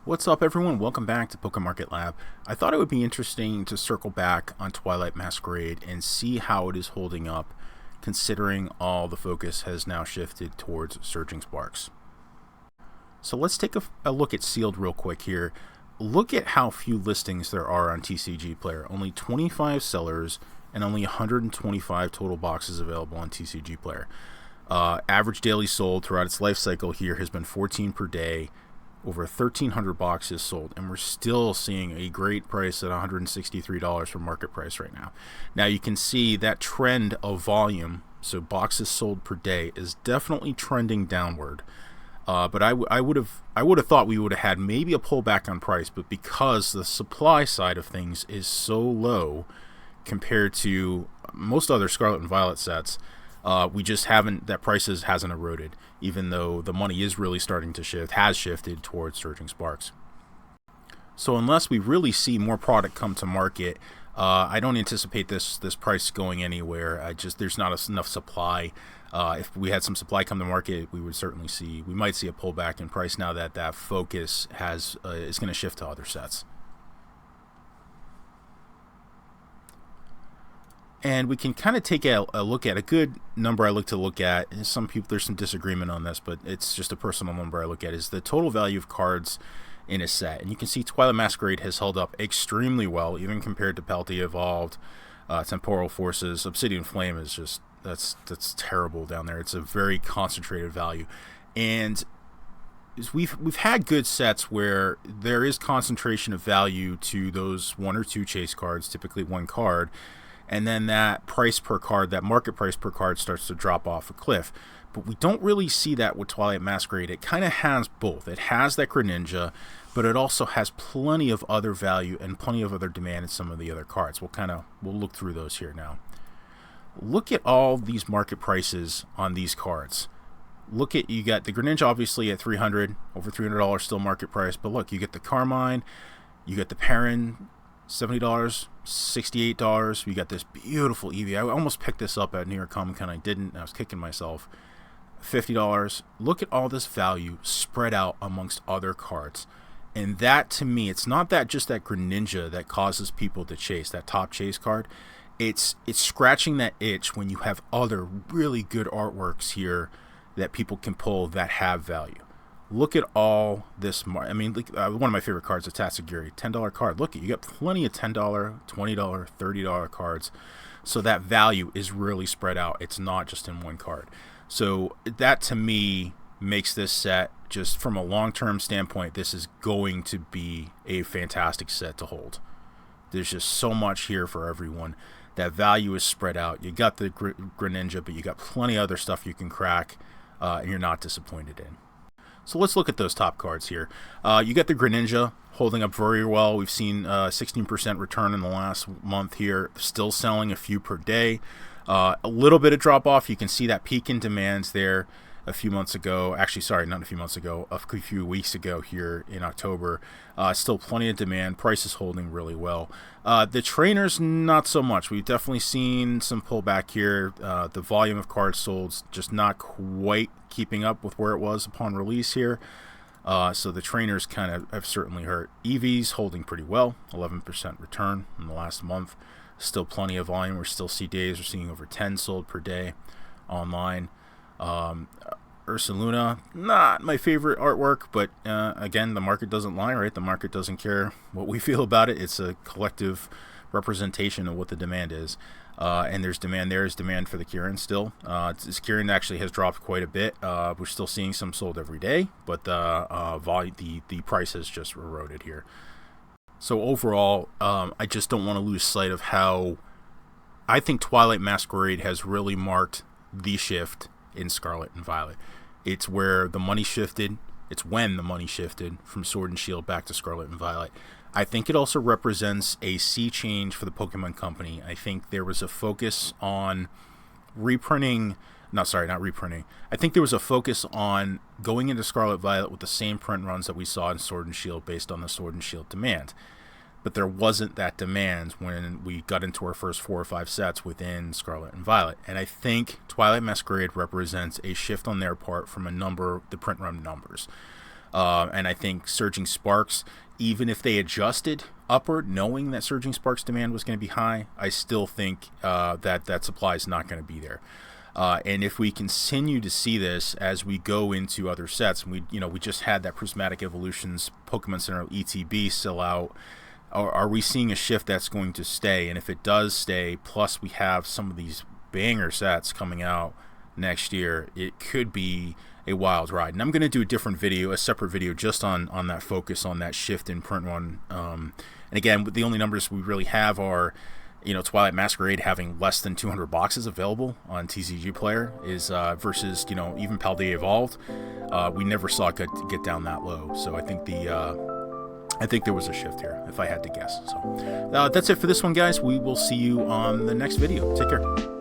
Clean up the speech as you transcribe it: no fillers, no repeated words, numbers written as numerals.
What's up, everyone? Welcome back to Poké Market Lab. I thought it would be interesting to circle back on Twilight Masquerade and see how it is holding up, considering all the focus has now shifted towards Surging Sparks. So let's take a look at Sealed real quick here. Look at how few listings there are on TCG Player. Only 25 sellers and only 125 total boxes available on TCG Player. Average daily sold throughout its life cycle here has been 14 per day. Over 1,300 boxes sold, and we're still seeing a great price at $163 for market price right now. Now you can see that trend of volume, so boxes sold per day, is definitely trending downward. But I would have thought we would have had maybe a pullback on price, but because the supply side of things is so low compared to most other Scarlet and Violet sets, we just haven't, that prices hasn't eroded, even though the money is really starting to shift, has shifted towards Surging Sparks. So unless we really see more product come to market, I don't anticipate this price going anywhere. There's not enough supply. If we had some supply come to market, we might see a pullback in price now that that focus is going to shift to other sets. And we can kind of take a look at a good number I look to look at. There's some disagreement on this, but it's just a personal number I look at, is the total value of cards in a set. And you can see Twilight Masquerade has held up extremely well, even compared to Pelty Evolved, Temporal Forces. Obsidian Flame is just, that's terrible down there. It's a very concentrated value. And we've had good sets where there is concentration of value to those one or two chase cards, typically one card, and then that price per card, that market price per card, starts to drop off a cliff. But we don't really see that with Twilight Masquerade. It kind of has both. It has that Greninja, but it also has plenty of other value and plenty of other demand in some of the other cards. We'll look through those here now. Look at all these market prices on these cards. You got the Greninja obviously at $300, over $300 still market price, but look, you get the Carmine, you get the Perrin, $70, $68. We got this beautiful Eevee. I almost picked this up at New York Comic Con. I didn't. I was kicking myself. $50. Look at all this value spread out amongst other cards. And that, to me, it's not that just that Greninja that causes people to chase, that top chase card. It's scratching that itch when you have other really good artworks here that people can pull that have value. Look at all this. One of my favorite cards is Tatsugiri, $10 card. Look, you got plenty of $10, $20, $30 cards. So that value is really spread out. It's not just in one card. So that, to me, makes this set, just from a long-term standpoint, this is going to be a fantastic set to hold. There's just so much here for everyone. That value is spread out. You got the Greninja, but you got plenty of other stuff you can crack, and you're not disappointed in. So let's look at those top cards here. You got the Greninja holding up very well. We've seen 16% return in the last month here. Still selling a few per day. A little bit of drop off. You can see that peak in demands there a few months ago. Actually, sorry, not a few months ago. A few weeks ago here in October. Still plenty of demand. Price is holding really well. The trainers, not so much. We've definitely seen some pullback here. The volume of cards sold just not quite keeping up with where it was upon release here. So the trainers kind of have certainly hurt. EVs holding pretty well. 11% return in the last month. Still plenty of volume. We're still days. We're seeing over 10 sold per day online. Ursaluna, not my favorite artwork, but again, the market doesn't lie, right? The market doesn't care what we feel about it. It's a collective representation of what the demand is. And there's demand. There's demand for the Kieran still. This Kieran actually has dropped quite a bit. We're still seeing some sold every day, but the price has just eroded here. So overall, I just don't want to lose sight of how I think Twilight Masquerade has really marked the shift in Scarlet and Violet. It's where the money shifted. It's when the money shifted from Sword and Shield back to Scarlet and Violet. I think it also represents a sea change for the Pokemon Company. I think there was a focus on not reprinting. I think there was a focus on going into Scarlet Violet with the same print runs that we saw in Sword and Shield based on the Sword and Shield demand. But there wasn't that demand when we got into our first 4 or 5 sets within Scarlet and Violet. And I think Twilight Masquerade represents a shift on their part from the print run numbers. And I think Surging Sparks, even if they adjusted upward, knowing that Surging Sparks demand was going to be high, I still think that supply is not going to be there. And if we continue to see this as we go into other sets, and we just had that Prismatic Evolutions Pokemon Center ETB sell out, are we seeing a shift that's going to stay? And if it does stay, plus we have some of these banger sets coming out next year, it could be a wild ride. And I'm going to do a separate video just on that focus on that shift in print run. And again, the only numbers we really have are, Twilight Masquerade having less than 200 boxes available on TCG Player is versus, even Paldea Evolved. We never saw it get down that low. So I think there was a shift here, if I had to guess. So that's it for this one, guys. We will see you on the next video. Take care.